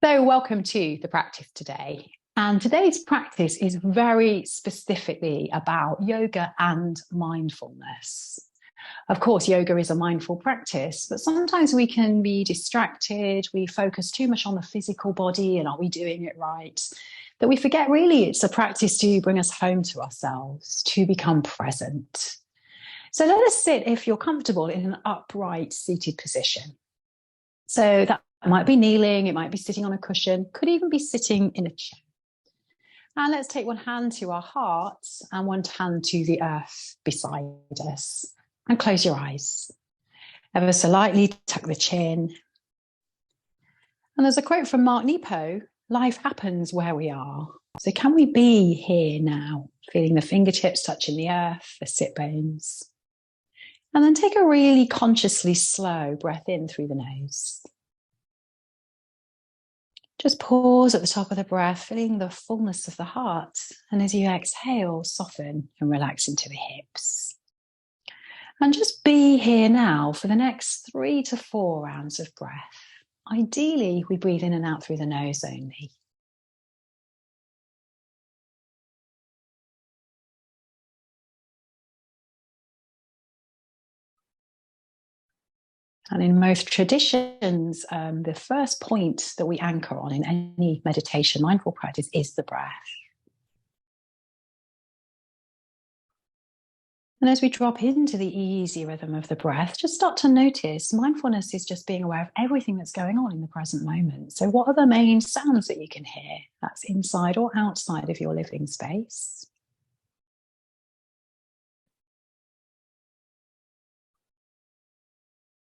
So welcome to the practice today. And today's practice is very specifically about yoga and mindfulness. Of course, yoga is a mindful practice, but sometimes we can be distracted. We focus too much on the physical body and are we doing it right? That we forget really it's a practice to bring us home to ourselves, to become present. So let us sit, if you're comfortable, in an upright seated position. So that might be kneeling, it might be sitting on a cushion, could even be sitting in a chair. And let's take one hand to our heart and one hand to the earth beside us. And close your eyes. Ever so lightly tuck the chin. And there's a quote from Nepo, life happens where we are. So can we be here now, feeling the fingertips touching the earth, the sit bones? And then take a really consciously slow breath in through the nose. Just pause at the top of the breath, feeling the fullness of the heart. And as you exhale, soften and relax into the hips. And just be here now for the next 3 to 4 rounds of breath. Ideally, we breathe in and out through the nose only. And in most traditions, the first point that we anchor on in any meditation, mindful practice, is the breath. And as we drop into the easy rhythm of the breath, just start to notice mindfulness is just being aware of everything that's going on in the present moment. So what are the main sounds that you can hear? That's inside or outside of your living space.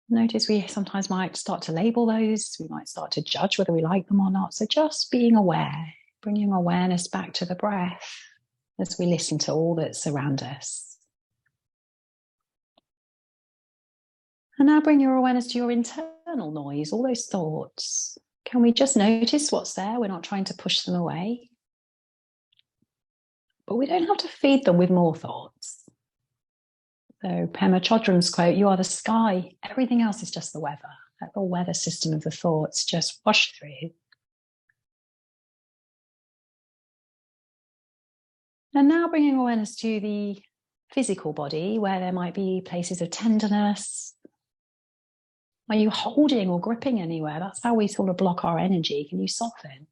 Notice we sometimes might start to label those. We might start to judge whether we like them or not. So just being aware, bringing awareness back to the breath as we listen to all that's around us. And now bring your awareness to your internal noise, all those thoughts. Can we just notice what's there? We're not trying to push them away. But we don't have to feed them with more thoughts. So Pema Chodron's quote, you are the sky, everything else is just the weather. Let the weather system of the thoughts just wash through. And now bringing awareness to the physical body, where there might be places of tenderness. Are you holding or gripping anywhere? That's how we sort of block our energy. Can you soften?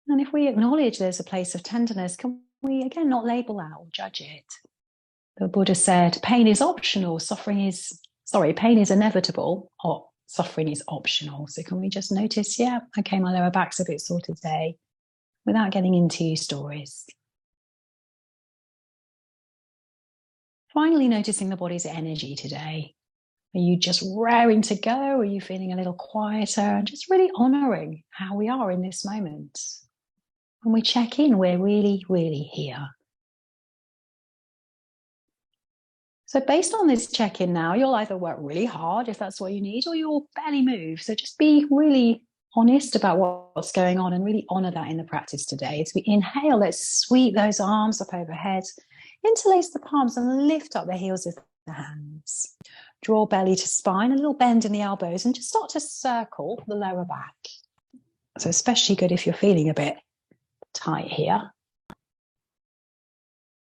And if we acknowledge there's a place of tenderness, can we again not label that or judge it? The Buddha said, pain is optional, pain is inevitable, or suffering is optional. So can we just notice, yeah, okay, my lower back's a bit sore today, without getting into stories. Finally, noticing the body's energy today. Are you just raring to go? Are you feeling a little quieter? And just really honouring how we are in this moment. When we check in, we're really, really here. So based on this check-in now, you'll either work really hard if that's what you need, or you'll barely move. So just be really honest about what's going on and really honour that in the practice today. As we inhale, let's sweep those arms up overhead, interlace the palms and lift up the heels of the hands. Draw belly to spine, a little bend in the elbows, and just start to circle the lower back. So especially good if you're feeling a bit tight here.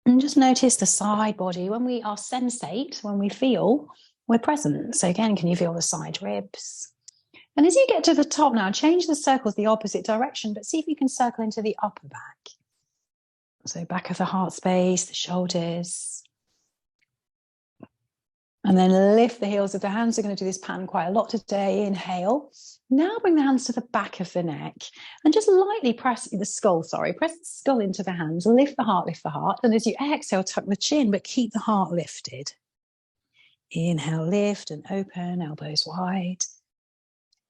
And just notice the side body. When we are sensate, when we feel, we're present. So again, can you feel the side ribs? And as you get to the top now, change the circles the opposite direction, but see if you can circle into the upper back. So back of the heart space, the shoulders. And then lift the heels of the hands. We're going to do this pattern quite a lot today. Inhale. Now bring the hands to the back of the neck and just lightly press the skull into the hands. Lift the heart, lift the heart. And as you exhale, tuck the chin, but keep the heart lifted. Inhale, lift and open, elbows wide.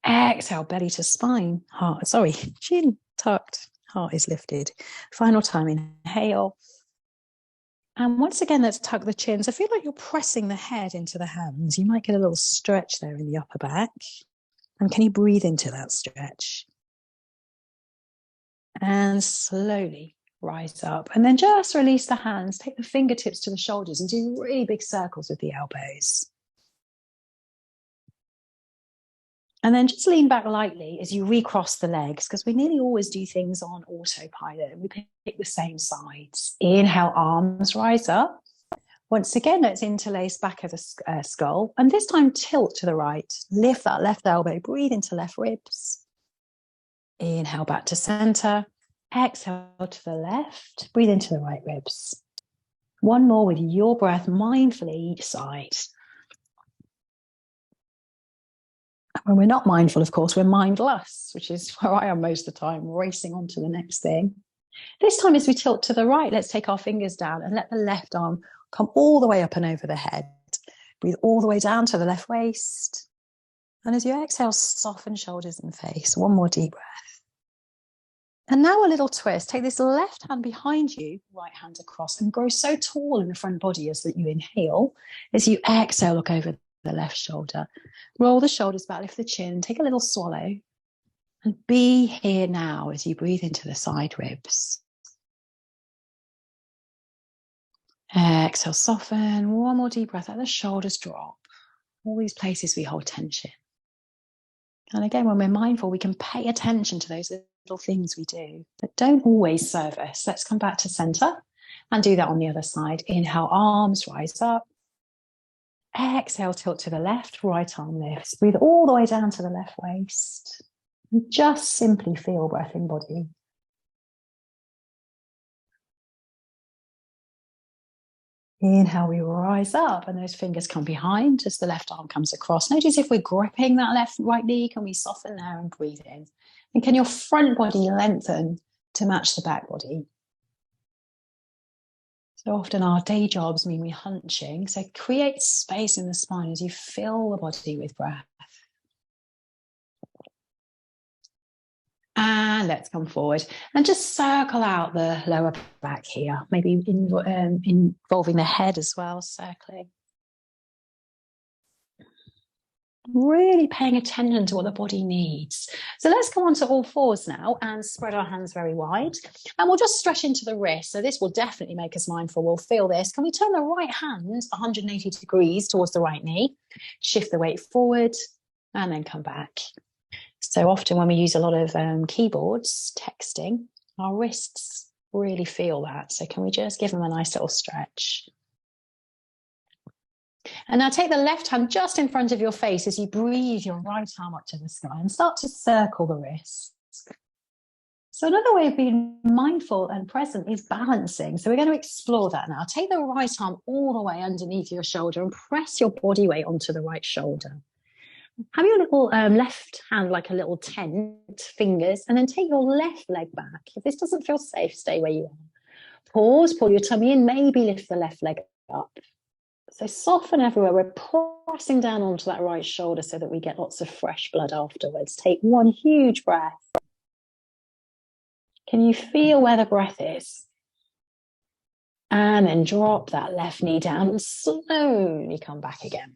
Exhale, belly to spine, chin tucked, heart is lifted. Final time, inhale. And once again, let's tuck the chin. So feel like you're pressing the head into the hands. You might get a little stretch there in the upper back. And can you breathe into that stretch? And slowly rise up. And then just release the hands. Take the fingertips to the shoulders and do really big circles with the elbows. And then just lean back lightly as you recross the legs, because we nearly always do things on autopilot. We pick the same sides. Inhale, arms rise up. Once again, let's interlace back of the skull. And this time, tilt to the right. Lift that left elbow. Breathe into left ribs. Inhale back to center. Exhale to the left. Breathe into the right ribs. One more with your breath mindfully each side. When we're not mindful, of course, we're mindless, which is where I am most of the time, racing on to the next thing. This time, as we tilt to the right, let's take our fingers down and let the left arm come all the way up and over the head. Breathe all the way down to the left waist. And as you exhale, soften shoulders and face. One more deep breath. And now a little twist. Take this left hand behind you, right hand across, and grow so tall in the front body as that you inhale. As you exhale, look over the left shoulder. Roll the shoulders back, lift the chin, take a little swallow. And be here now as you breathe into the side ribs. Exhale, soften. One more deep breath. Let the shoulders drop. All these places we hold tension. And again, when we're mindful, we can pay attention to those little things we do that don't always serve us. Let's come back to center and do that on the other side. Inhale, arms rise up. Exhale, tilt to the left, right arm lifts. Breathe all the way down to the left waist. And just simply feel breath in body. Inhale, we rise up and those fingers come behind as the left arm comes across. Notice if we're gripping that right knee, can we soften there and breathe in? And can your front body lengthen to match the back body? So often our day jobs mean we're hunching. So create space in the spine as you fill the body with breath. And let's come forward and just circle out the lower back here, maybe involving the head as well, circling. Really paying attention to what the body needs. So let's come on to all fours now and spread our hands very wide. And we'll just stretch into the wrist. So this will definitely make us mindful. We'll feel this. Can we turn the right hand 180 degrees towards the right knee? Shift the weight forward and then come back. So often when we use a lot of keyboards, texting, our wrists really feel that. So can we just give them a nice little stretch? And now take the left hand just in front of your face as you breathe your right arm up to the sky and start to circle the wrist. So another way of being mindful and present is balancing. So we're going to explore that now. Take the right arm all the way underneath your shoulder and press your body weight onto the right shoulder. Have your little left hand like a little tent, fingers, and then take your left leg back. If this doesn't feel safe, stay where you are. Pause, pull your tummy in, maybe lift the left leg up. So soften everywhere. We're pressing down onto that right shoulder so that we get lots of fresh blood afterwards. Take one huge breath. Can you feel where the breath is? And then drop that left knee down and slowly come back again.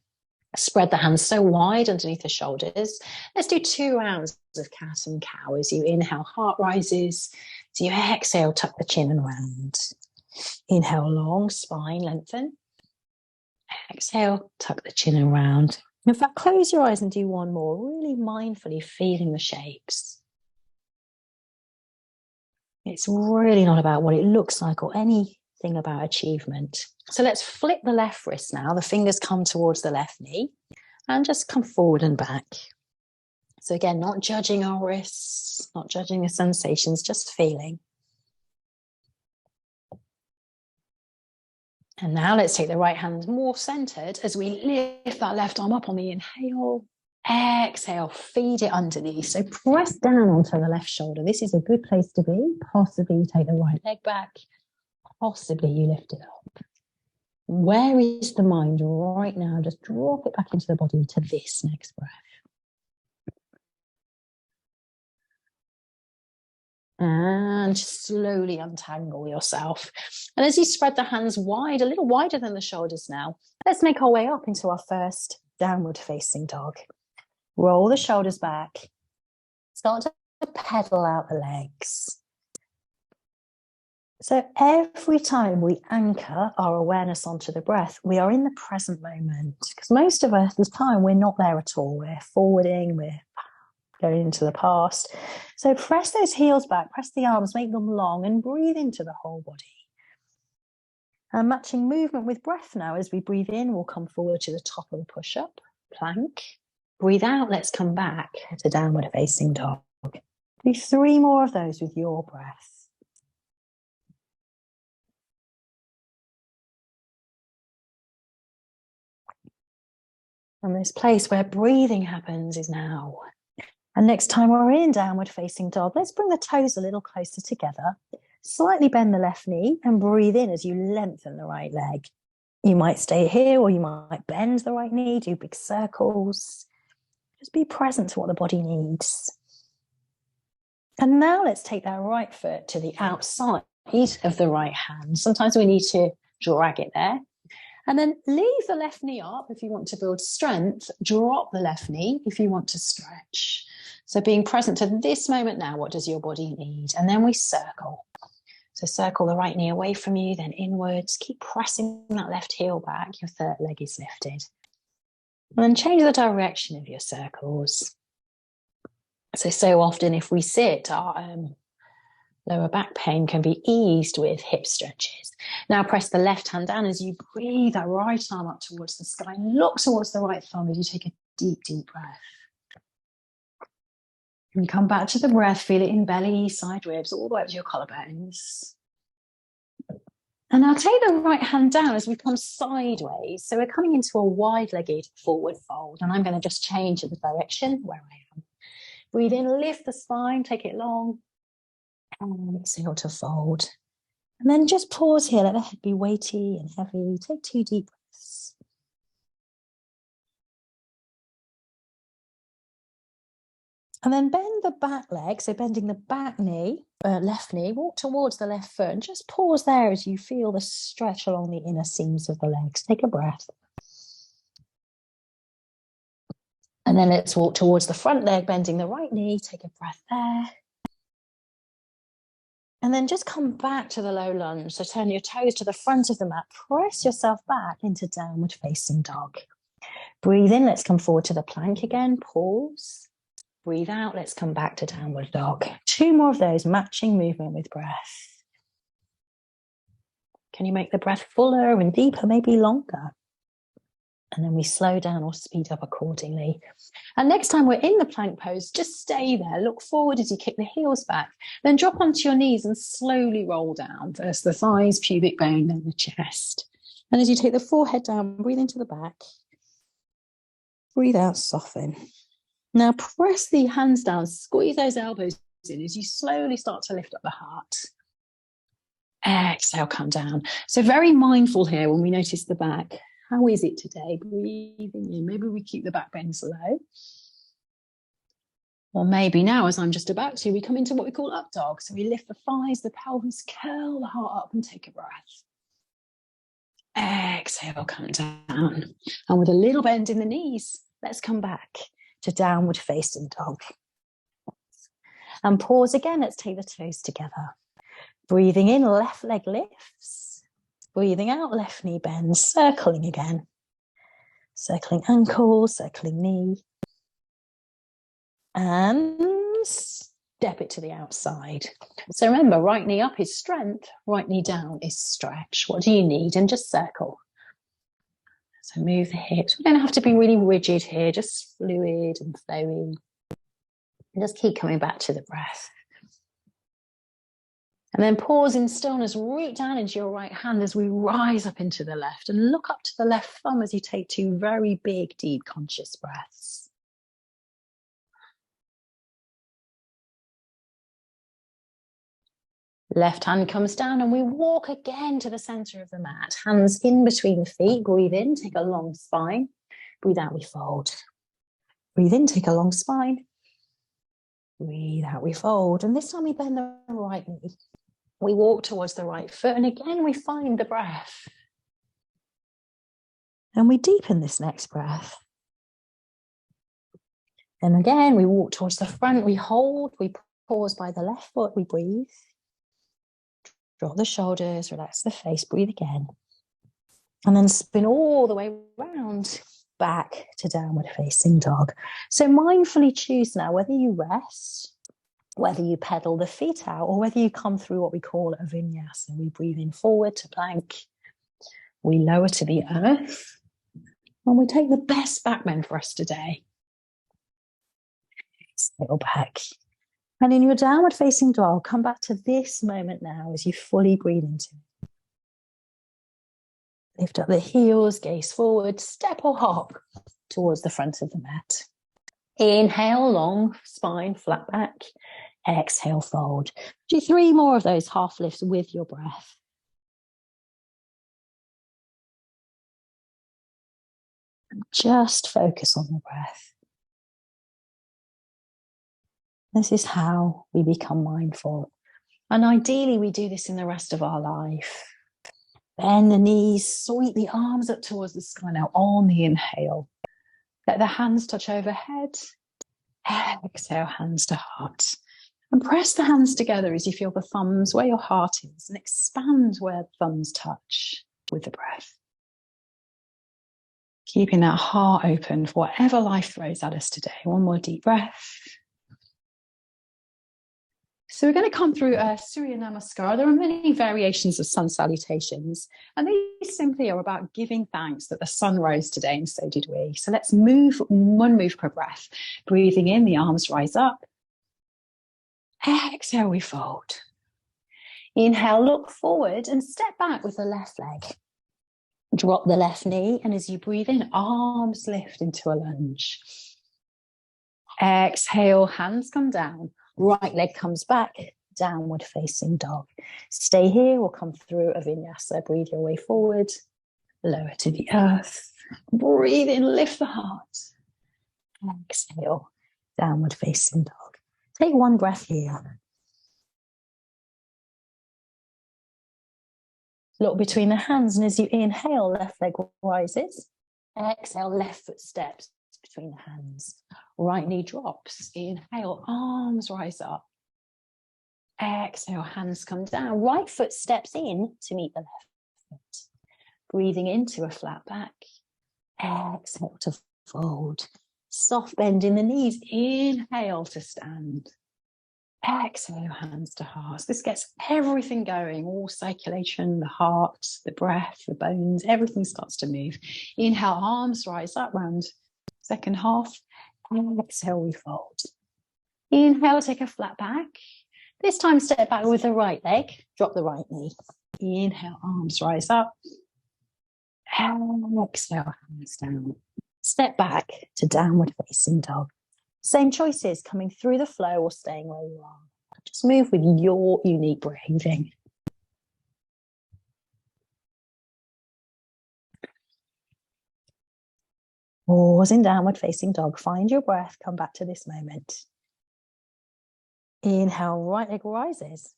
Spread the hands so wide underneath the shoulders. Let's do 2 rounds of cat and cow. As you inhale, heart rises. As you exhale, tuck the chin and round. Inhale, long spine, lengthen. Exhale, tuck the chin and round. In fact, close your eyes and do one more, really mindfully feeling the shapes. It's really not about what it looks like or anything about achievement. So let's flip the left wrist now. The fingers come towards the left knee and just come forward and back. So again, not judging our wrists, not judging the sensations, just feeling. And now let's take the right hand more centered as we lift that left arm up on the inhale. Exhale, feed it underneath. So press down onto the left shoulder. This is a good place to be. Possibly you take the right leg back. Possibly you lift it up. Where is the mind right now? Just drop it back into the body to this next breath. And just slowly untangle yourself. And as you spread the hands wide, a little wider than the shoulders now, let's make our way up into our first downward facing dog. Roll the shoulders back. Start to pedal out the legs. So every time we anchor our awareness onto the breath, we are in the present moment. Because most of us, this time, we're not there at all. We're forwarding, we're going into the past. So press those heels back, press the arms, make them long, and breathe into the whole body. And matching movement with breath now. As we breathe in, we'll come forward to the top of the push-up, plank. Breathe out, let's come back to downward facing dog. Do 3 more of those with your breath. And this place where breathing happens is now. And next time we're in downward facing dog, let's bring the toes a little closer together. Slightly bend the left knee and breathe in as you lengthen the right leg. You might stay here or you might bend the right knee, do big circles. Just be present to what the body needs. And now let's take that right foot to the outside of the right hand. Sometimes we need to drag it there. And then leave the left knee up if you want to build strength. Drop the left knee if you want to stretch. So being present to this moment now, what does your body need? And then we circle. So circle the right knee away from you, then inwards. Keep pressing that left heel back. Your third leg is lifted. And then change the direction of your circles. So often if we sit, our lower back pain can be eased with hip stretches. Now press the left hand down as you breathe that right arm up towards the sky. Look towards the right thumb as you take a deep, deep breath. And come back to the breath, feel it in belly, side ribs, all the way up to your collarbones. And now take the right hand down as we come sideways. So we're coming into a wide-legged forward fold. And I'm going to just change the direction where I am. Breathe in, lift the spine, take it long. And exhale to fold. And then just pause here, let the head be weighty and heavy. Take 2 deep breaths. And then bend the back leg, so bending the back knee, left knee, walk towards the left foot and just pause there as you feel the stretch along the inner seams of the legs. Take a breath. And then let's walk towards the front leg, bending the right knee, take a breath there. And then just come back to the low lunge. So turn your toes to the front of the mat, press yourself back into downward facing dog. Breathe in, let's come forward to the plank again, pause. Breathe out, let's come back to downward dog. 2 more of those, matching movement with breath. Can you make the breath fuller and deeper, maybe longer? And then we slow down or speed up accordingly. And next time we're in the plank pose, just stay there. Look forward as you kick the heels back. Then drop onto your knees and slowly roll down. First the thighs, pubic bone, then the chest. And as you take the forehead down, breathe into the back. Breathe out, soften. Now press the hands down, squeeze those elbows in as you slowly start to lift up the heart. Exhale, come down. So very mindful here when we notice the back. How is it today? Breathing in. Maybe we keep the back bends low. Or maybe now, as I'm just about to, we come into what we call up dog. So we lift the thighs, the pelvis, curl the heart up and take a breath. Exhale, come down. And with a little bend in the knees, let's come back to downward facing dog. And pause again. Let's take the toes together. Breathing in, left leg lifts. Breathing out, left knee bends, circling again. Circling ankle, circling knee. And step it to the outside. So remember, right knee up is strength, right knee down is stretch. What do you need? And just circle. So move the hips. We don't have to be really rigid here, just fluid and flowy. And just keep coming back to the breath. And then pause in stillness, root down into your right hand as we rise up into the left and look up to the left thumb as you take 2 very big, deep, conscious breaths. Left hand comes down and we walk again to the center of the mat. Hands in between the feet. Breathe in, take a long spine. Breathe out, we fold. Breathe in, take a long spine. Breathe out, we fold. And this time we bend the right knee. We walk towards the right foot. And again, we find the breath. And we deepen this next breath. And again, we walk towards the front. We hold. We pause by the left foot. We breathe. Drop the shoulders, relax the face, breathe again. And then spin all the way around. back to downward facing dog. So mindfully choose now whether you rest, whether you pedal the feet out, or whether you come through what we call a vinyasa. We breathe in forward to plank, we lower to the earth, and we take the best back bend for us today. Exhale back. And in your downward facing dog, come back to this moment now as you fully breathe into it. Lift up the heels, gaze forward, step or hop towards the front of the mat. Inhale, long spine, flat back. Exhale, fold. Do 3 more of those half lifts with your breath. And just focus on the breath. This is how we become mindful. And ideally, we do this in the rest of our life. Bend the knees, sweep the arms up towards the sky now on the inhale. Let the hands touch overhead. Exhale, hands to heart. And press the hands together as you feel the thumbs where your heart is and expand where the thumbs touch with the breath. Keeping that heart open for whatever life throws at us today. One more deep breath. So we're going to come through Surya Namaskar. There are many variations of sun salutations, and these simply are about giving thanks that the sun rose today, and so did we. So let's move one move per breath. Breathing in, the arms rise up. Exhale, we fold. Inhale, look forward and step back with the left leg. Drop the left knee, and as you breathe in, arms lift into a lunge. Exhale, hands come down. Right leg comes back, downward facing dog. Stay here, we'll come through a vinyasa. Breathe your way forward, lower to the earth. Breathe in, lift the heart. Exhale, downward facing dog. Take one breath here. Look between the hands, and as you inhale, left leg rises. Exhale, left foot steps between the hands. Right knee drops. Inhale, arms rise up. Exhale, hands come down. Right foot steps in to meet the left foot. Breathing into a flat back. Exhale to fold. Soft bend in the knees. Inhale to stand. Exhale, hands to heart. This gets everything going, all circulation, the heart, the breath, the bones, everything starts to move. Inhale, arms rise up round second half. Exhale, we fold. Inhale, take a flat back. This time, step back with the right leg. Drop the right knee. Inhale, arms rise up. Exhale, hands down. Step back to downward facing dog. Same choices, coming through the flow or staying where you are. Just move with your unique breathing. Pause in downward facing dog. Find your breath. Come back to this moment. Inhale, right leg rises.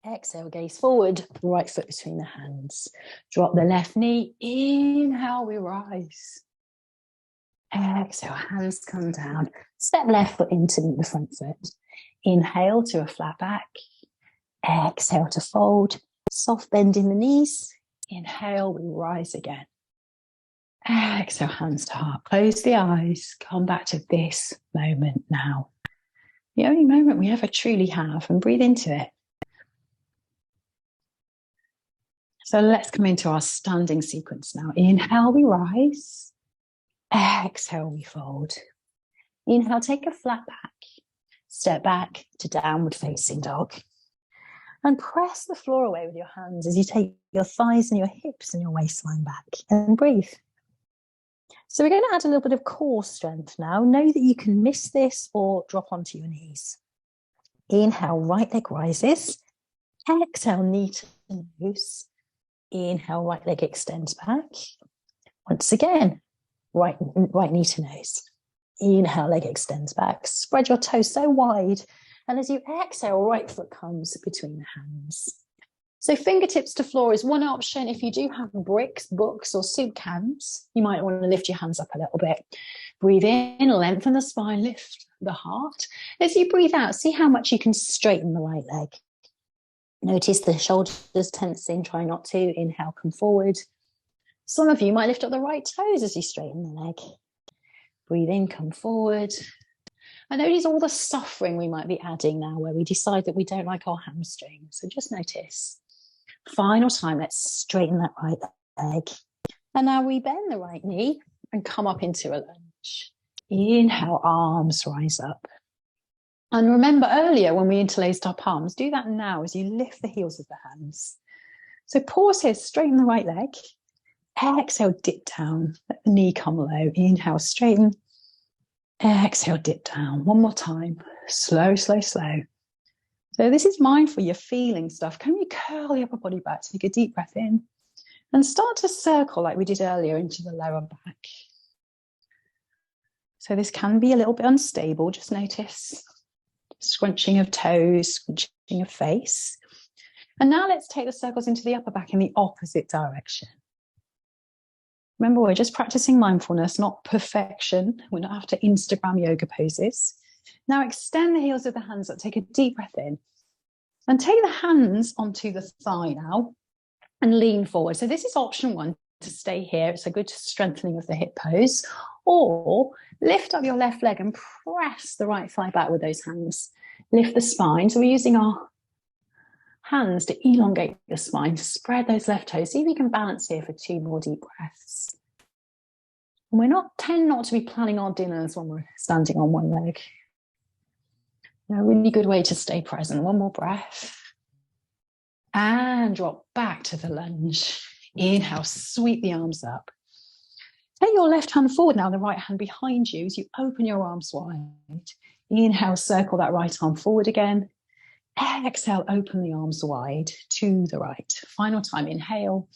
Exhale, gaze forward. Right foot between the hands. Drop the left knee. Inhale, we rise. Exhale, hands come down. Step left foot in to meet the front foot. Inhale to a flat back. Exhale to fold. Soft bend in the knees. Inhale, we rise again. Exhale, hands to heart. Close the eyes. Come back to this moment now. The only moment we ever truly have, and breathe into it. So let's come into our standing sequence now. Inhale, we rise. Exhale, we fold. Inhale, take a flat back. Step back to downward facing dog. And press the floor away with your hands as you take your thighs and your hips and your waistline back. And breathe. So we're going to add a little bit of core strength now. Know that you can miss this or drop onto your knees. Inhale, right leg rises. Exhale, knee to nose. Inhale, right leg extends back. Once again, right knee to nose. Inhale, leg extends back. Spread your toes so wide. And as you exhale, right foot comes between the hands. So fingertips to floor is one option. If you do have bricks, books, or soup cans, you might want to lift your hands up a little bit. Breathe in, lengthen the spine, lift the heart. As you breathe out, see how much you can straighten the right leg. Notice the shoulders tensing, try not to. Inhale, come forward. Some of you might lift up the right toes as you straighten the leg. Breathe in, come forward. And notice all the suffering we might be adding now where we decide that we don't like our hamstrings. So just notice. Final time, let's straighten that right leg. And now we bend the right knee and come up into a lunge. Inhale, arms rise up. And remember earlier when we interlaced our palms, do that now as you lift the heels of the hands. So pause here, straighten the right leg. Exhale, dip down, let the knee come low. Inhale, straighten. Exhale, dip down. One more time. Slow, slow, slow. So this is mindful, you're feeling stuff. Can you curl the upper body back? Take a deep breath in and start to circle like we did earlier into the lower back. So this can be a little bit unstable. Just notice scrunching of toes, scrunching of face. And now let's take the circles into the upper back in the opposite direction. Remember, we're just practicing mindfulness, not perfection. We're not after Instagram yoga poses. Now extend the heels of the hands up, take a deep breath in. And take the hands onto the thigh now and lean forward. So this is option one, to stay here. It's a good strengthening of the hip pose. Or lift up your left leg and press the right thigh back with those hands. Lift the spine. So we're using our hands to elongate the spine, spread those left toes. See if you can balance here for 2 more deep breaths. And tend not to be planning our dinners when we're standing on one leg. A really good way to stay present. One more breath. And drop back to the lunge. Inhale, sweep the arms up. Take your left hand forward now, the right hand behind you as you open your arms wide. Inhale, circle that right arm forward again. Exhale, open the arms wide to the right. Final time, inhale.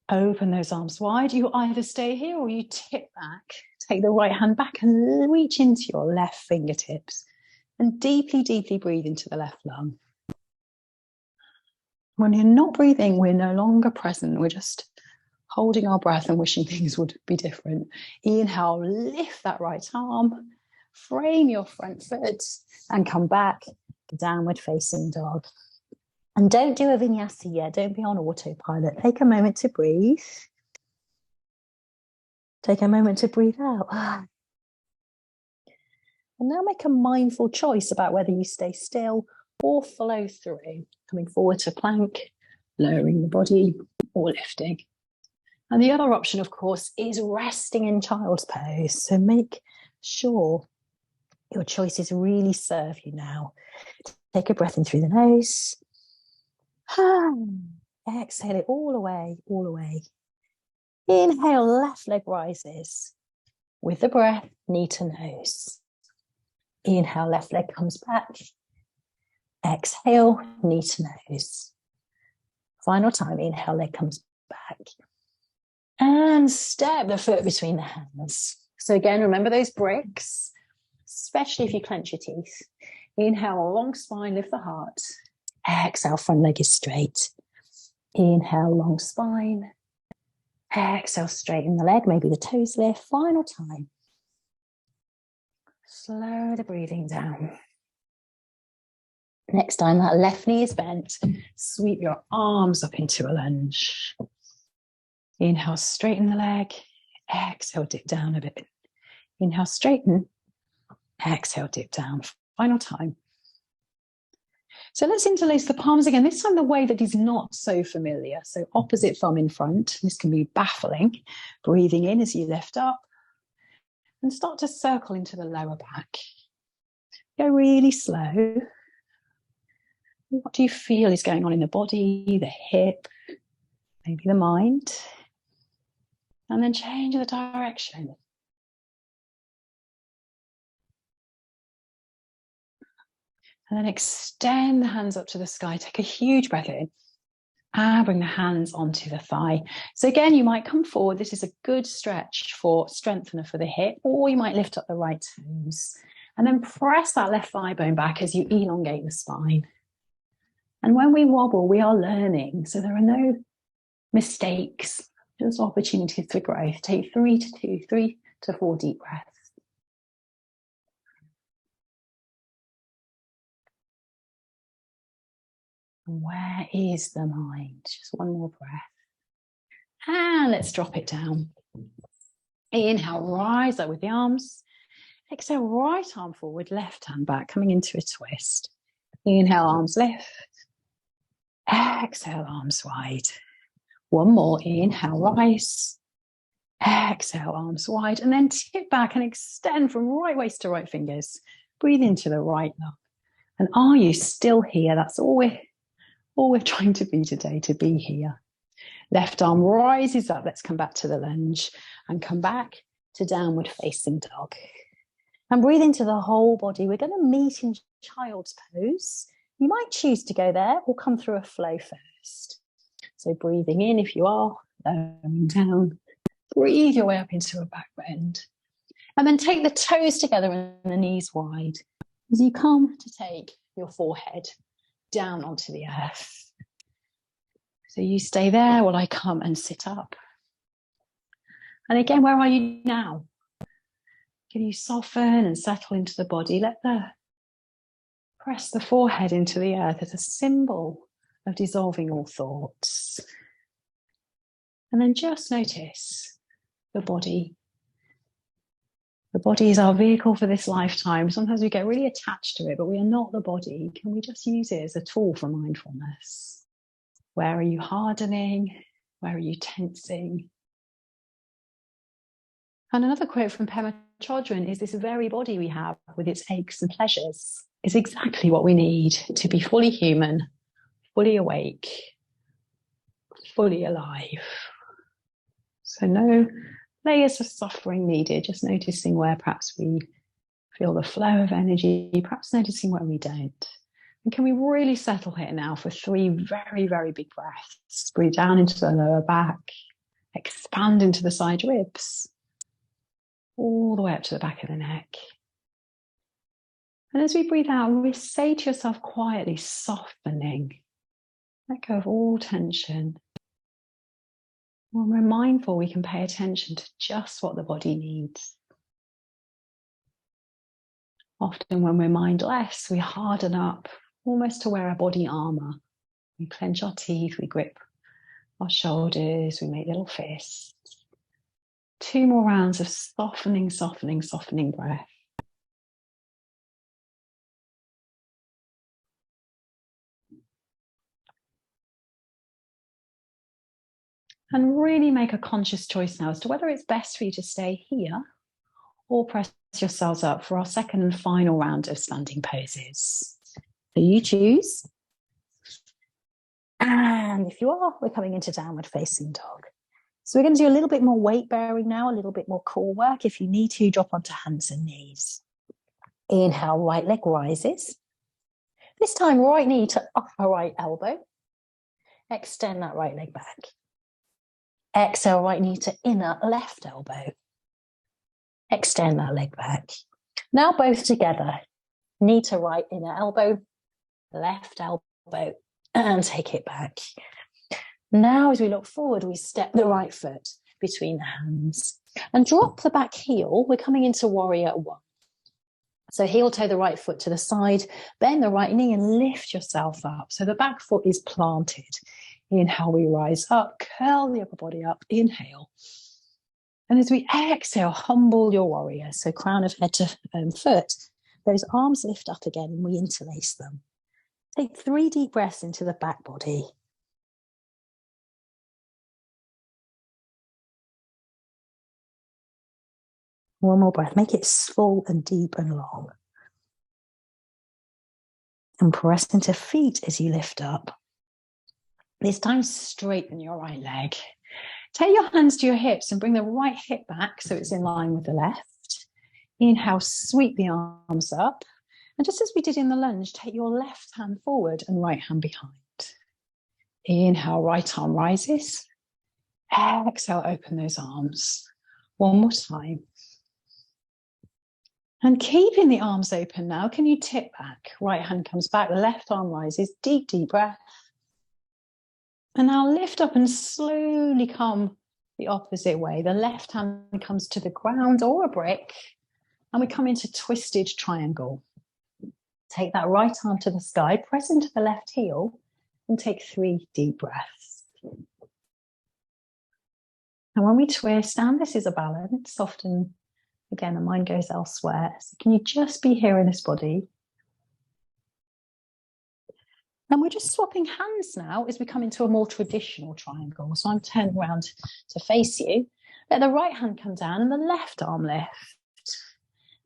Open those arms wide. You either stay here or you tip back. Take the right hand back and reach into your left fingertips. And deeply, deeply breathe into the left lung. When you're not breathing, we're no longer present. We're just holding our breath and wishing things would be different. Inhale, lift that right arm. Frame your front foot and come back. Downward facing dog. And don't do a vinyasa yet. Don't be on autopilot. Take a moment to breathe. Take a moment to breathe out. And now make a mindful choice about whether you stay still or flow through. Coming forward to plank, lowering the body, or lifting. And the other option, of course, is resting in child's pose. So make sure your choices really serve you now. Take a breath in through the nose. Exhale it all away, all away. Inhale, left leg rises. With the breath, knee to nose. Inhale, left leg comes back. Exhale, knee to nose. Final time, inhale, leg comes back. And step the foot between the hands. So again, remember those bricks, especially if you clench your teeth. Inhale, long spine, lift the heart. Exhale, front leg is straight. Inhale, long spine. Exhale, straighten the leg, maybe the toes lift. Final time. Slow the breathing down. Next time that left knee is bent, sweep your arms up into a lunge. Inhale, straighten the leg. Exhale, dip down a bit. Inhale, straighten. Exhale, dip down. Final time. So let's interlace the palms again, this time the way that is not so familiar. So opposite thumb in front. This can be baffling. Breathing in as you lift up. And start to circle into the lower back. Go really slow. What do you feel is going on in the body, the hip, maybe the mind? And then change the direction. And then extend the hands up to the sky. Take a huge breath in. And bring the hands onto the thigh. So again, you might come forward. This is a good stretch for strengthener for the hip, or you might lift up the right toes. And then press that left thigh bone back as you elongate the spine. And when we wobble, we are learning. So there are no mistakes, just opportunities for growth. Take 3 to 4 deep breaths. Where is the mind? Just one more breath. And let's drop it down. Inhale, rise up with the arms. Exhale, right arm forward, left hand back, coming into a twist. Inhale, arms lift. Exhale, arms wide. One more. Inhale, rise. Exhale, arms wide. And then tip back and extend from right waist to right fingers. Breathe into the right lung. And are you still here? That's all we're trying to be today, to be here. Left arm rises up. Let's come back to the lunge and come back to downward facing dog. And breathe into the whole body. We're going to meet in child's pose. You might choose to go there or come through a flow first. So breathing in if you are, lowering down. Breathe your way up into a back bend. And then take the toes together and the knees wide as you come to take your forehead down onto the earth. So you stay there while I come and sit up. And again, where are you now? Can you soften and settle into the body? Press the forehead into the earth as a symbol of dissolving all thoughts. And then just notice the body. The body is our vehicle for this lifetime. Sometimes we get really attached to it, but we are not the body. Can we just use it as a tool for mindfulness? Where are you hardening? Where are you tensing? And another quote from Pema Chodron is, this very body we have with its aches and pleasures is exactly what we need to be fully human, fully awake, fully alive. So no layers of suffering needed, just noticing where perhaps we feel the flow of energy, perhaps noticing where we don't. And can we really settle here now for 3 very, very big breaths? Breathe down into the lower back, expand into the side ribs, all the way up to the back of the neck. And as we breathe out, we say to yourself quietly, softening. Let go of all tension. When we're mindful, we can pay attention to just what the body needs. Often when we're mindless, we harden up, almost to wear a body armor. We clench our teeth, we grip our shoulders, we make little fists. 2 more rounds of softening, softening, softening breath. And really make a conscious choice now as to whether it's best for you to stay here or press yourselves up for our second and final round of standing poses. So you choose. And if you are, we're coming into downward facing dog. So we're going to do a little bit more weight bearing now, a little bit more core work. If you need to, drop onto hands and knees. Inhale, right leg rises. This time, right knee to upper right elbow. Extend that right leg back. Exhale, right knee to inner left elbow. Extend that leg back. Now both together. Knee to right inner elbow, left elbow, and take it back. Now, as we look forward, we step the right foot between the hands and drop the back heel. We're coming into warrior 1. So heel toe the right foot to the side, bend the right knee and lift yourself up. So the back foot is planted. Inhale, we rise up, curl the upper body up, inhale. And as we exhale, humble your warrior. So crown of head to foot, those arms lift up again and we interlace them. Take 3 deep breaths into the back body. One more breath. Make it full and deep and long. And press into feet as you lift up. This time, straighten your right leg. Take your hands to your hips and bring the right hip back so it's in line with the left. Inhale, sweep the arms up. And just as we did in the lunge, take your left hand forward and right hand behind. Inhale, right arm rises. Exhale, open those arms. One more time. And keeping the arms open now, can you tip back? Right hand comes back, left arm rises, deep, deep breath. And now lift up and slowly come the opposite way. The left hand comes to the ground or a brick, and we come into twisted triangle. Take that right arm to the sky, press into the left heel, and take 3 deep breaths. And when we twist, and this is a balance, often, again, the mind goes elsewhere. So can you just be here in this body? And we're just swapping hands now as we come into a more traditional triangle. So I'm turning around to face you. Let the right hand come down and the left arm lift.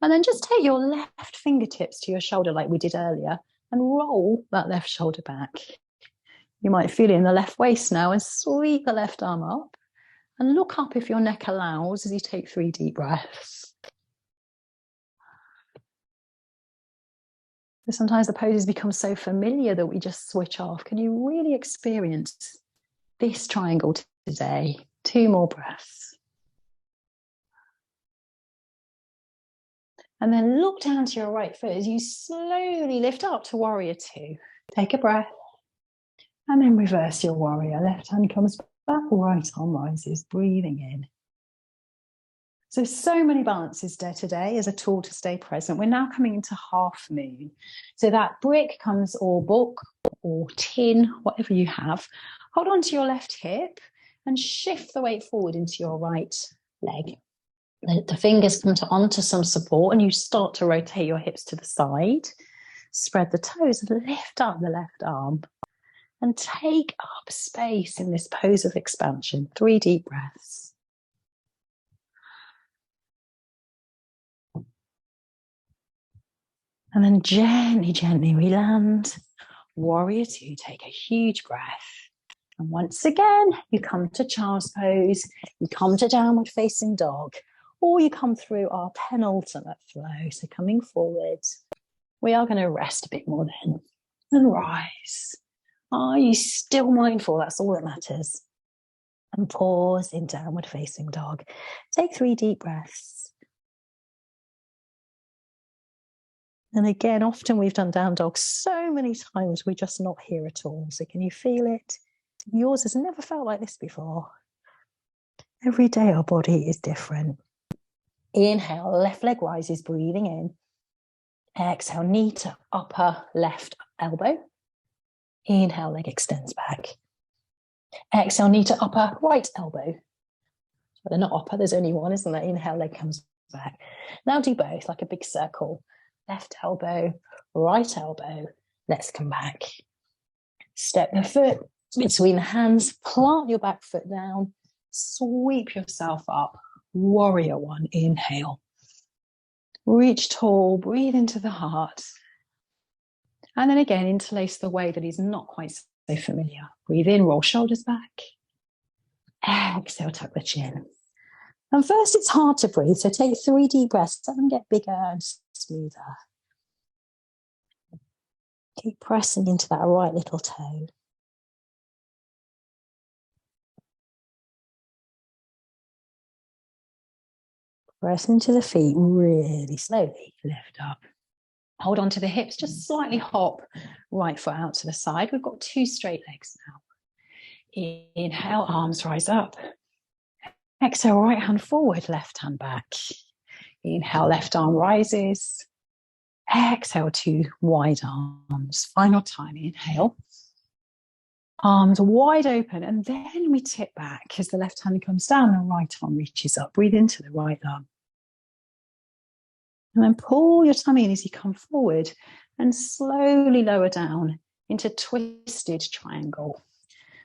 And then just take your left fingertips to your shoulder like we did earlier and roll that left shoulder back. You might feel it in the left waist now, and sweep the left arm up and look up if your neck allows as you take 3 deep breaths. Sometimes the poses become so familiar that we just switch off. Can you really experience this triangle today? 2 more breaths. And then look down to your right foot as you slowly lift up to warrior 2. Take a breath. And then reverse your warrior. Left hand comes back, right arm rises, breathing in. So many balances there today as a tool to stay present. We're now coming into half moon. So that brick comes, or book, or tin, whatever you have. Hold on to your left hip and shift the weight forward into your right leg. The fingers come onto some support and you start to rotate your hips to the side. Spread the toes and lift up the left arm. And take up space in this pose of expansion. 3 deep breaths. And then gently, gently we land. Warrior 2, take a huge breath. And once again, you come to child's pose, you come to downward facing dog, or you come through our penultimate flow. So coming forward, we are going to rest a bit more then. And rise. Are you still mindful? That's all that matters. And pause in downward facing dog. Take 3 deep breaths. And again, often we've done down dog so many times, we're just not here at all. So can you feel it? Yours has never felt like this before. Every day our body is different. Inhale, left leg rises, breathing in. Exhale, knee to upper left elbow. Inhale, leg extends back. Exhale, knee to upper right elbow. But they're not upper, there's only one, isn't there? Inhale, leg comes back. Now do both, like a big circle. Left elbow, right elbow. Let's come back. Step the foot between the hands, plant your back foot down, sweep yourself up. Warrior 1, inhale. Reach tall, breathe into the heart. And then again, interlace the way that is not quite so familiar. Breathe in, roll shoulders back. Exhale, tuck the chin. And first, it's hard to breathe, so take 3 deep breaths. Let them get bigger and smoother. Keep pressing into that right little toe. Press into the feet really slowly. Lift up. Hold on to the hips, just slightly hop right foot out to the side. We've got 2 straight legs now. Inhale, arms rise up. Exhale, right hand forward, left hand back. Inhale, left arm rises. Exhale, 2 wide arms. Final time, inhale. Arms wide open, and then we tip back as the left hand comes down and right arm reaches up. Breathe into the right arm. And then pull your tummy in as you come forward and slowly lower down into twisted triangle.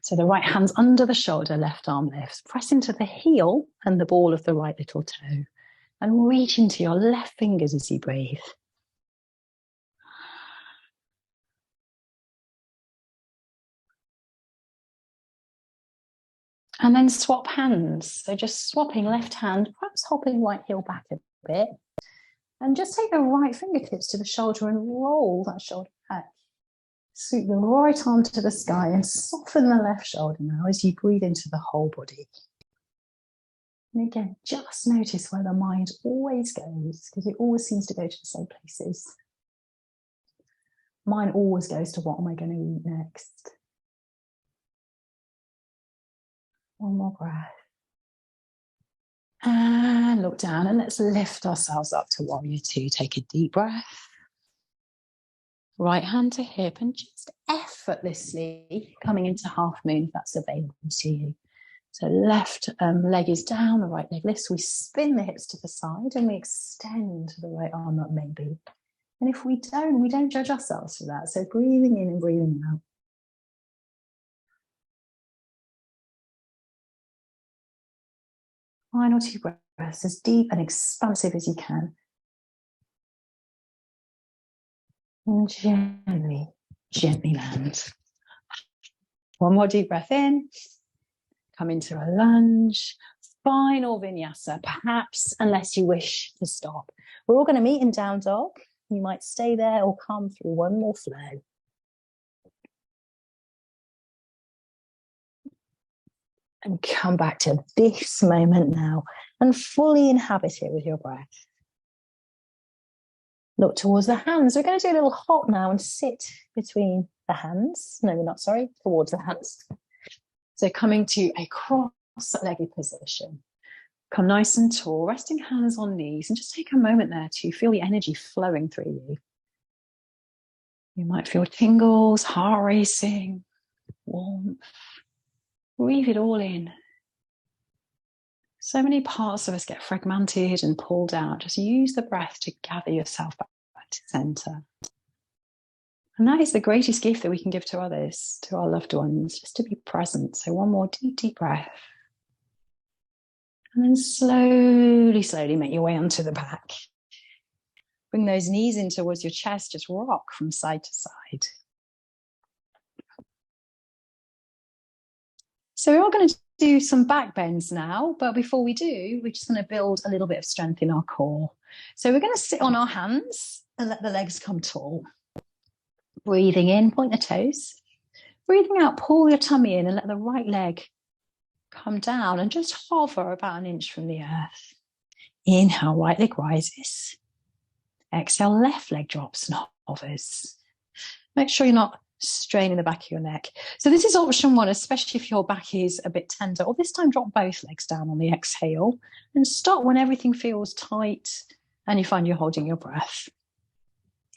So the right hand's under the shoulder, left arm lifts. Press into the heel and the ball of the right little toe. And reach into your left fingers as you breathe. And then swap hands. So just swapping left hand, perhaps hopping right heel back a bit. And just take the right fingertips to the shoulder and roll that shoulder back. Sweep the right arm to the sky and soften the left shoulder now as you breathe into the whole body. And again, just notice where the mind always goes, because it always seems to go to the same places. Mine always goes to what am I going to eat next? One more breath. And look down and let's lift ourselves up to warrior 2. Take a deep breath. Right hand to hip and just effortlessly coming into half moon if that's available to you. So left leg is down, the right leg lifts. We spin the hips to the side and we extend the right arm up maybe. And if we don't judge ourselves for that. So breathing in and breathing out. Final 2 breaths, as deep and expansive as you can. And gently, gently land. One more deep breath in. Come into a lunge. Final vinyasa, perhaps, unless you wish to stop. We're all going to meet in down dog. You might stay there or come through one more flow. And come back to this moment now and fully inhabit it with your breath. Look towards the hands. We're going to do a little hop now and sit between the hands. No, we're not, sorry, towards the hands. So coming to a cross-legged position. Come nice and tall, resting hands on knees, and just take a moment there to feel the energy flowing through you. You might feel tingles, heart racing, warmth. Breathe it all in. So many parts of us get fragmented and pulled out. Just use the breath to gather yourself back to center. And that is the greatest gift that we can give to others, to our loved ones, just to be present. So one more deep, deep breath. And then slowly, slowly make your way onto the back. Bring those knees in towards your chest, just rock from side to side. So we're all going to do some back bends now, but before we do, we're just going to build a little bit of strength in our core. So we're going to sit on our hands and let the legs come tall. Breathing in, point the toes. Breathing out, pull your tummy in and let the right leg come down and just hover about an inch from the earth. Inhale, right leg rises. Exhale, left leg drops and hovers. Make sure you're not straining the back of your neck. So this is option 1, especially if your back is a bit tender, or this time drop both legs down on the exhale and stop when everything feels tight and you find you're holding your breath.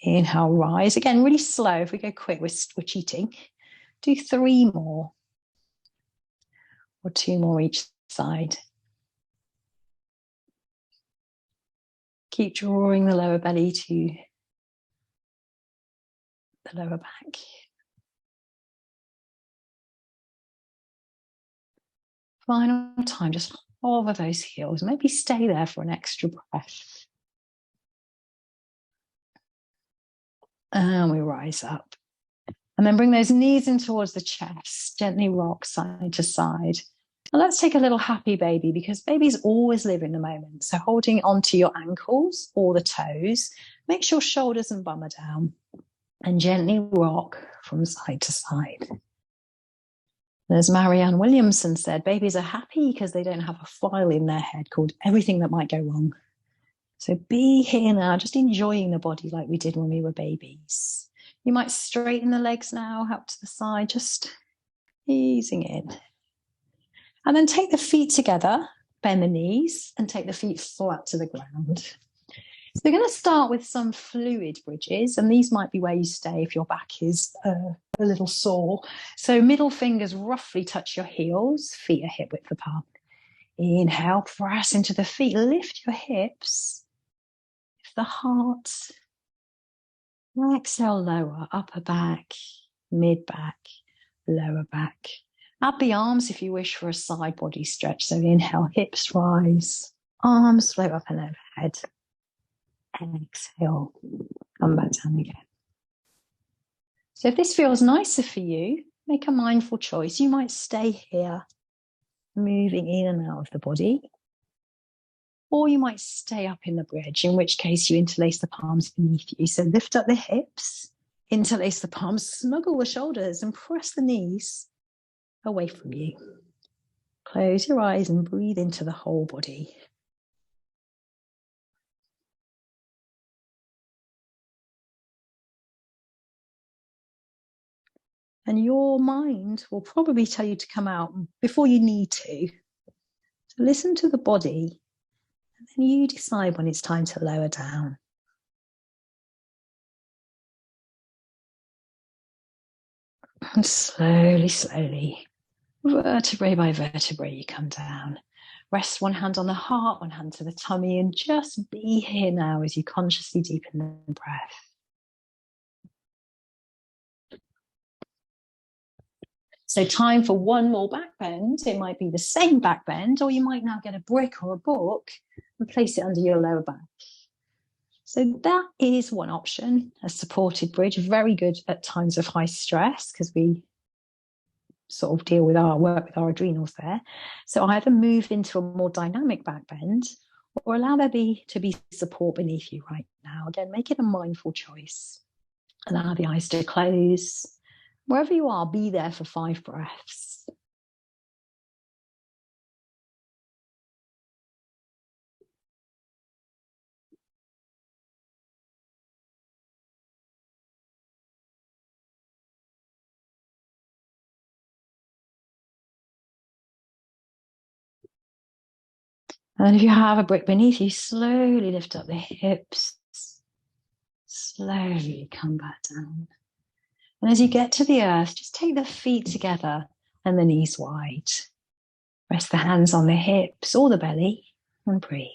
Inhale, rise. Again, really slow. If we go quick, we're cheating. Do 3 more or 2 more each side. Keep drawing the lower belly to the lower back. Final time, just hover those heels. Maybe stay there for an extra breath. And we rise up. And then bring those knees in towards the chest. Gently rock side to side. And let's take a little happy baby, because babies always live in the moment. So holding onto your ankles or the toes, make sure shoulders and bum are down. And gently rock from side to side. As Marianne Williamson said, babies are happy because they don't have a file in their head called everything that might go wrong. So be here now, just enjoying the body like we did when we were babies. You might straighten the legs now, out to the side, just easing in. And then take the feet together, bend the knees, and take the feet flat to the ground. So we're going to start with some fluid bridges, and these might be where you stay if your back is a little sore. So middle fingers roughly touch your heels, feet are hip width apart. Inhale, press into the feet, lift your hips, lift the heart. Exhale, lower, upper back, mid back, lower back. Add the arms if you wish for a side body stretch. So inhale, hips rise, arms float up and overhead. Exhale, come back down again. So if this feels nicer for you, make a mindful choice. You might stay here, moving in and out of the body. Or you might stay up in the bridge, in which case you interlace the palms beneath you. So lift up the hips, interlace the palms, snuggle the shoulders and press the knees away from you. Close your eyes and breathe into the whole body. And your mind will probably tell you to come out before you need to. So listen to the body, and then you decide when it's time to lower down. And slowly, slowly, vertebrae by vertebrae, you come down. Rest one hand on the heart, one hand to the tummy, and just be here now as you consciously deepen the breath. So time for one more back bend. It might be the same back bend, or you might now get a brick or a book and place it under your lower back. So that is one option, a supported bridge, very good at times of high stress because we sort of work with our adrenals there. So either move into a more dynamic back bend or allow there to be support beneath you right now. Again, make it a mindful choice. Allow the eyes to close. Wherever you are, be there for 5 breaths. And then if you have a brick beneath you, slowly lift up the hips. Slowly come back down. And as you get to the earth, just take the feet together and the knees wide. Rest the hands on the hips or the belly and breathe.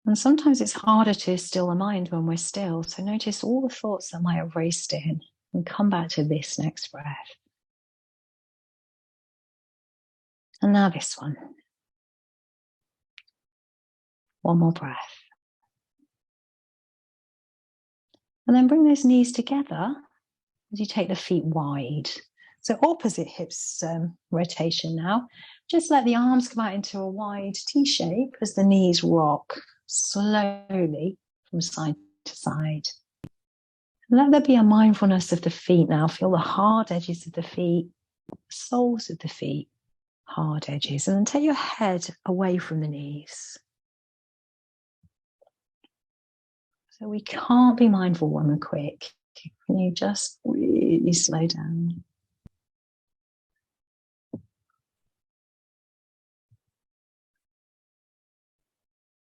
And sometimes it's harder to still the mind when we're still. So notice all the thoughts that might have raced in and come back to this next breath. And now this one. One more breath. And then bring those knees together as you take the feet wide. So opposite hips rotation now. Just let the arms come out into a wide T shape as the knees rock slowly from side to side. Let there be a mindfulness of the feet now. Feel the hard edges of the feet, soles of the feet, hard edges. And then take your head away from the knees. So we can't be mindful when we're quick. Can you just really slow down?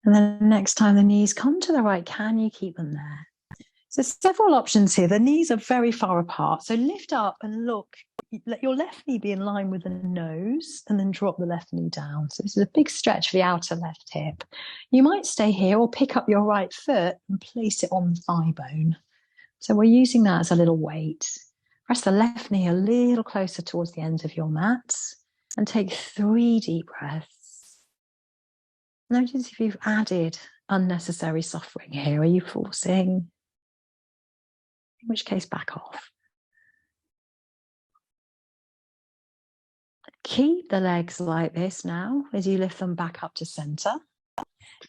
And then next time the knees come to the right, can you keep them there? So several options here. The knees are very far apart. So lift up and look. Let your left knee be in line with the nose and then drop the left knee down. So this is a big stretch for the outer left hip. You might stay here or pick up your right foot and place it on the thigh bone. So we're using that as a little weight. Press the left knee a little closer towards the ends of your mat and take 3 deep breaths. Notice if you've added unnecessary suffering here. Are you forcing? In which case, back off. Keep the legs like this now as you lift them back up to center.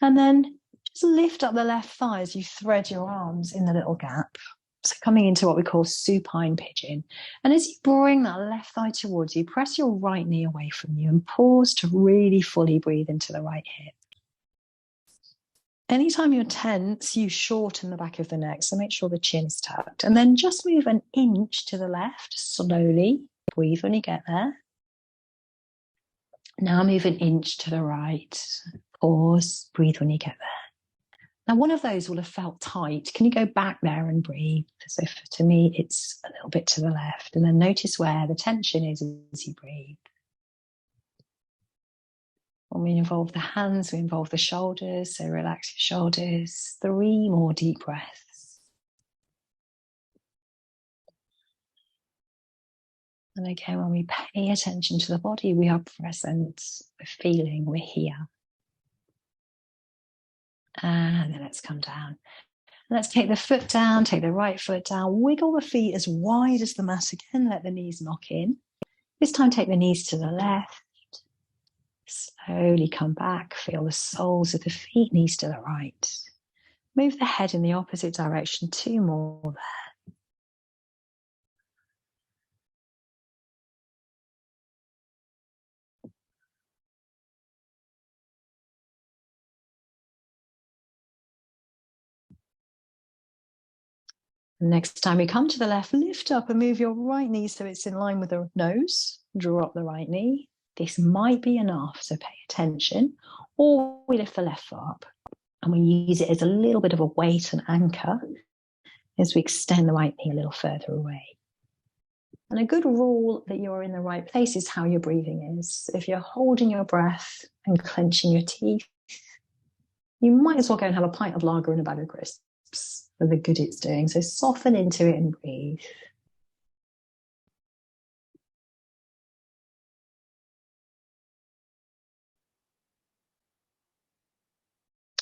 And then just lift up the left thigh as you thread your arms in the little gap. So coming into what we call supine pigeon. And as you bring that left thigh towards you, press your right knee away from you and pause to really fully breathe into the right hip. Anytime you're tense, you shorten the back of the neck, so make sure the chin is tucked. And then just move an inch to the left, slowly. Breathe when you get there. Now move an inch to the right. Pause, breathe when you get there. Now one of those will have felt tight. Can you go back there and breathe? So to me, it's a little bit to the left. And then notice where the tension is as you breathe. When we involve the hands, we involve the shoulders. So relax your shoulders. 3 more deep breaths. And again, when we pay attention to the body, we are present, we're feeling, we're here. And then let's come down. Let's take the foot down, take the right foot down, wiggle the feet as wide as the mat again, let the knees knock in. This time take the knees to the left. Slowly come back, feel the soles of the feet, knees to the right. Move the head in the opposite direction, 2 more there. Next time we come to the left, lift up and move your right knee so it's in line with the nose. Drop the right knee. This might be enough, so pay attention. Or we lift the left foot up and we use it as a little bit of a weight and anchor as we extend the right knee a little further away. And a good rule that you're in the right place is how your breathing is. If you're holding your breath and clenching your teeth, you might as well go and have a pint of lager and a bag of crisps for the good it's doing. So soften into it and breathe.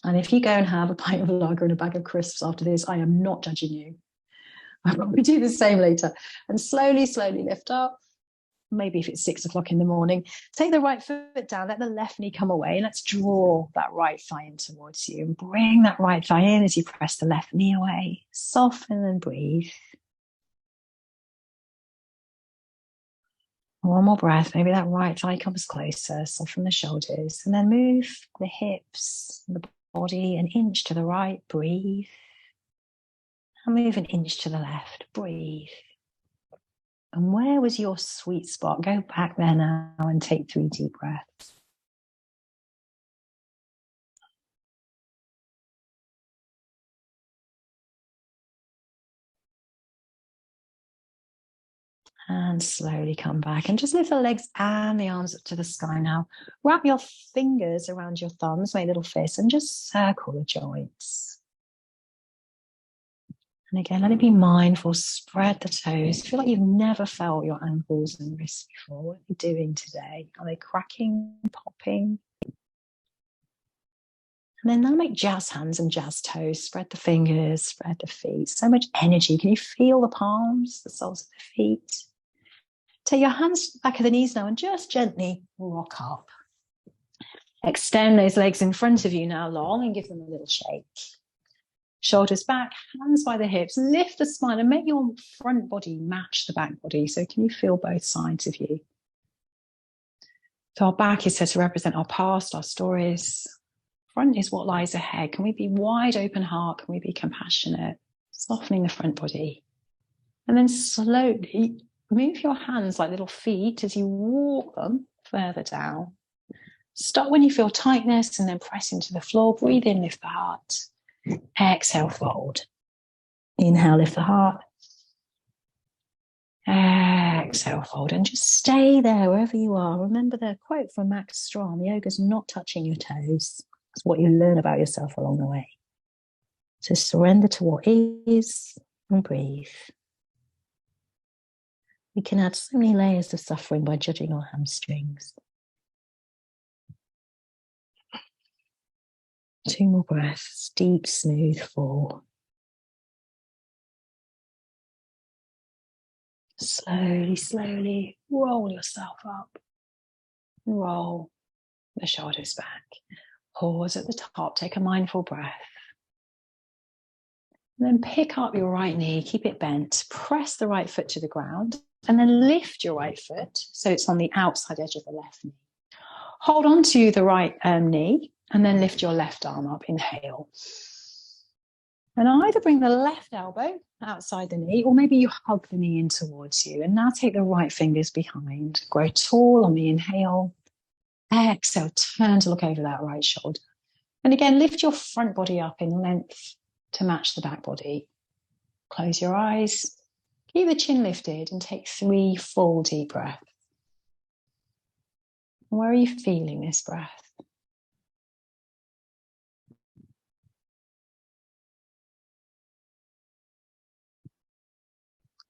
And if you go and have a pint of lager and a bag of crisps after this, I am not judging you. I'll probably do the same later. And slowly, slowly lift up. Maybe if it's 6 o'clock in the morning, take the right foot down, let the left knee come away, and let's draw that right thigh in towards you and bring that right thigh in as you press the left knee away. Soften and breathe. One more breath. Maybe that right thigh comes closer. Soften the shoulders and then move the hips, the body an inch to the right. Breathe. And move an inch to the left. Breathe. And where was your sweet spot? Go back there now and take 3 deep breaths. And slowly come back and just lift the legs and the arms up to the sky now. Wrap your fingers around your thumbs, make little fists, and just circle the joints. And again, let it be mindful, spread the toes. Feel like you've never felt your ankles and wrists before. What are you doing today? Are they cracking, popping? And then now make jazz hands and jazz toes. Spread the fingers, spread the feet. So much energy. Can you feel the palms, the soles of the feet? Take your hands back of the knees now and just gently rock up. Extend those legs in front of you now long and give them a little shake. Shoulders back, hands by the hips, lift the spine and make your front body match the back body. So can you feel both sides of you? So our back is said to represent our past, our stories. Front is what lies ahead. Can we be wide open heart? Can we be compassionate? Softening the front body. And then slowly move your hands like little feet as you walk them further down. Stop when you feel tightness and then press into the floor. Breathe in, lift the heart. Exhale, fold. Inhale, lift the heart. Exhale, fold. And just stay there wherever you are. Remember the quote from Max Strom, yoga's not touching your toes. It's what you learn about yourself along the way. So surrender to what is and breathe. We can add so many layers of suffering by judging our hamstrings. 2 more breaths, deep, smooth fall. Slowly, slowly roll yourself up. Roll the shoulders back. Pause at the top, take a mindful breath. And then pick up your right knee, keep it bent, press the right foot to the ground, and then lift your right foot so it's on the outside edge of the left knee. Hold on to the right knee and then lift your left arm up. Inhale. And either bring the left elbow outside the knee or maybe you hug the knee in towards you. And now take the right fingers behind. Grow tall on the inhale. Exhale, turn to look over that right shoulder. And again, lift your front body up in length to match the back body. Close your eyes. Keep the chin lifted and take 3 full deep breaths. Where are you feeling this breath?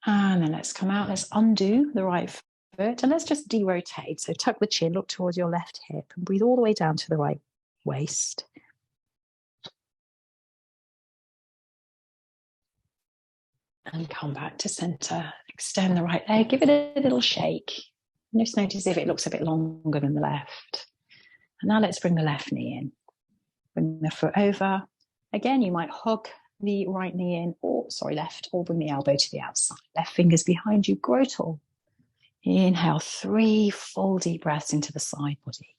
And then let's come out. Let's undo the right foot and let's just de-rotate. So tuck the chin, look towards your left hip and breathe all the way down to the right waist. And come back to center. Extend the right leg, give it a little shake. Just notice if it looks a bit longer than the left. And now let's bring the left knee in. Bring the foot over. Again, you might hug the right knee in, or left, or bring the elbow to the outside. Left fingers behind you, grow tall. Inhale, 3 full deep breaths into the side body.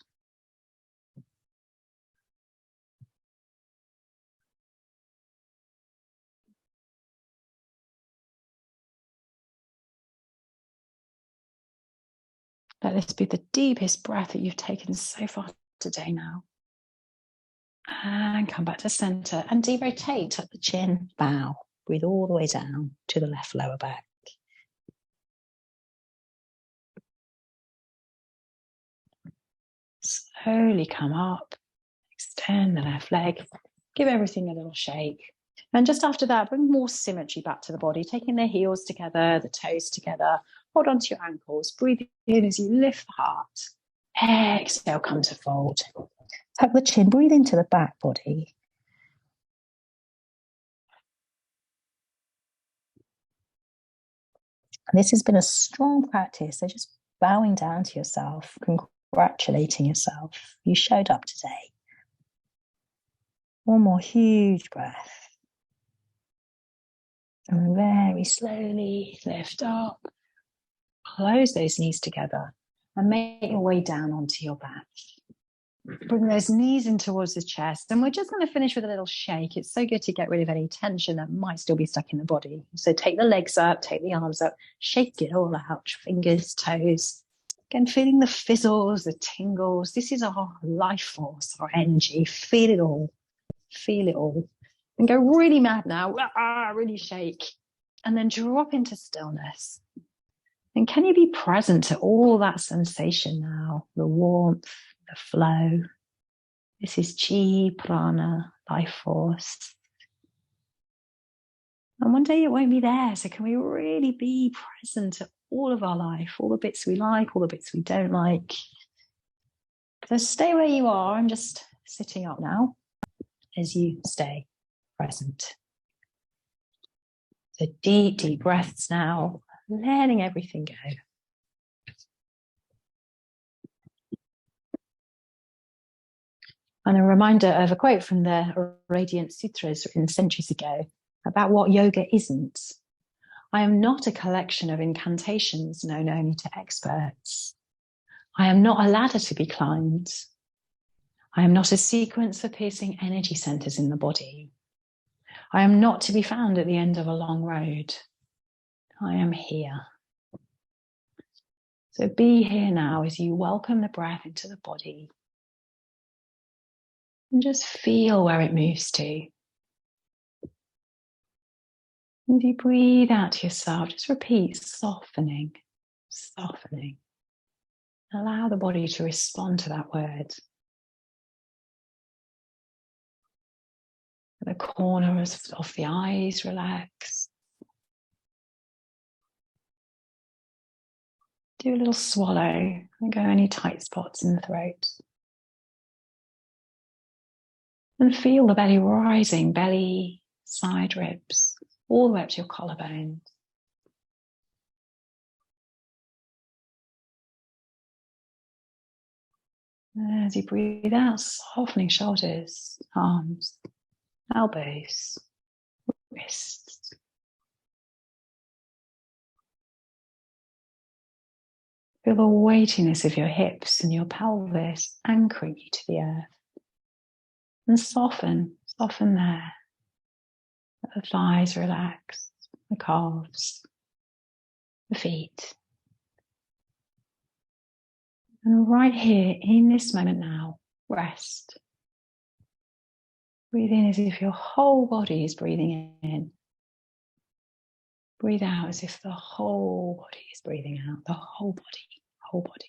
Let this be the deepest breath that you've taken so far today now. And come back to center and de-rotate, tuck the chin, bow. Breathe all the way down to the left lower back. slowly come up, extend the left leg, give everything a little shake. And just after that, bring more symmetry back to the body, taking the heels together, the toes together. Hold on to your ankles. Breathe in as you lift the heart. Exhale, come to fold. Tuck the chin, breathe into the back body. And this has been a strong practice. So just bowing down to yourself, congratulating yourself. You showed up today. One more huge breath. And very slowly lift up. Close those knees together and make your way down onto your back. Bring those knees in towards the chest. And we're just going to finish with a little shake. It's so good to get rid of any tension that might still be stuck in the body. So take the legs up, take the arms up, shake it all out. Fingers, toes. Again, feeling the fizzles, the tingles. This is our life force, our energy. Feel it all. Feel it all. And go really mad now. Really shake. And then drop into stillness. And can you be present to all that sensation now? The warmth, the flow. This is chi, prana, life force. And one day it won't be there. So can we really be present to all of our life, all the bits we like, all the bits we don't like? So stay where you are. I'm just sitting up now as you stay present. So deep, deep breaths now, letting everything go. And a reminder of a quote from the Radiant Sutras written centuries ago about what yoga isn't. I am not a collection of incantations known only to experts. I am not a ladder to be climbed. I am not a sequence for piercing energy centers in the body. I am not to be found at the end of a long road. I am here. So be here now as you welcome the breath into the body. And just feel where it moves to. As you breathe out to yourself, just repeat softening, softening. Allow the body to respond to that word. The corners of the eyes relax. Do a little swallow and go any tight spots in the throat. And feel the belly rising, belly, side ribs, all the way up to your collarbones. As you breathe out, softening shoulders, arms, elbows, wrists. Feel the weightiness of your hips and your pelvis anchoring you to the earth. And soften there. The thighs relax, the calves, the feet. And right here, in this moment now, rest. Breathe in as if your whole body is breathing in. Breathe out as if the whole body is breathing out. The whole body, whole body.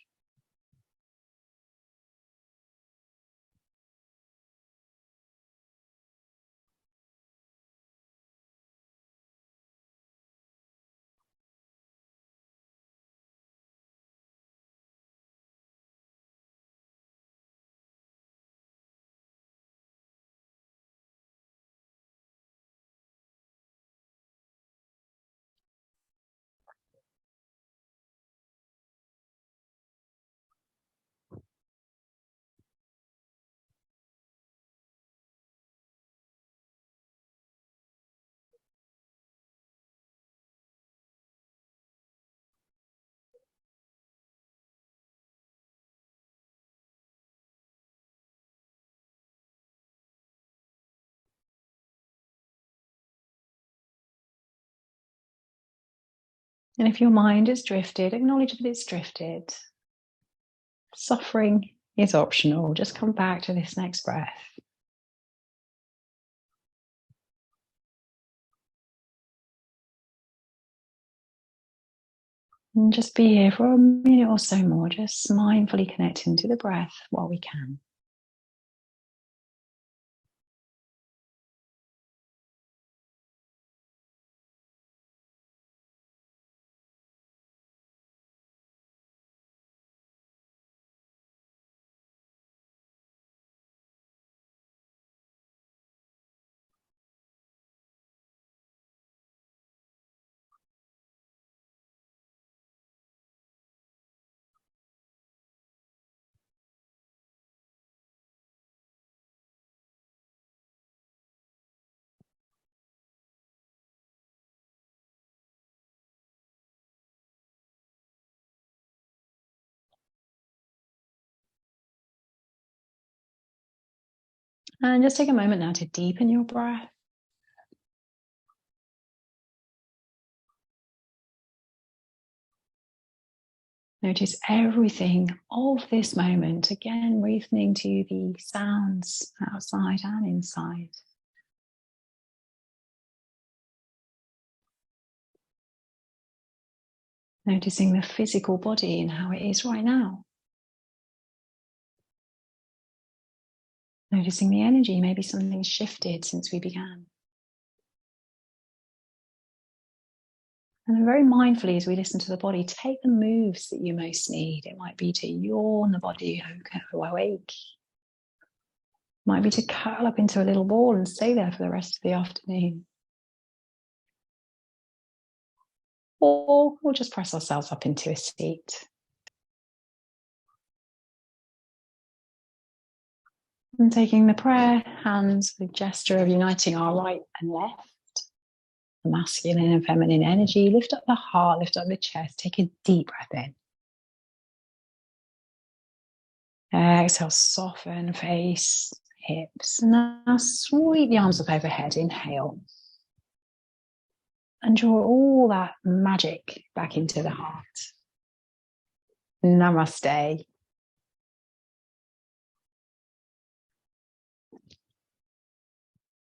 And if your mind has drifted, acknowledge that it's drifted. Suffering is optional. Just come back to this next breath. And just be here for a minute or so more, just mindfully connecting to the breath while we can. And just take a moment now to deepen your breath. Notice everything of this moment, again, listening to the sounds outside and inside. Noticing the physical body and how it is right now. Noticing the energy, maybe something's shifted since we began. And very mindfully, as we listen to the body, take the moves that you most need. It might be to yawn the body awake. It might be to curl up into a little ball and stay there for the rest of the afternoon. Or we'll just press ourselves up into a seat. And taking the prayer hands, the gesture of uniting our right and left, the masculine and feminine energy, lift up the heart, lift up the chest, take a deep breath in. Exhale, soften face, hips, and now sweep the arms up overhead, inhale. And draw all that magic back into the heart. Namaste.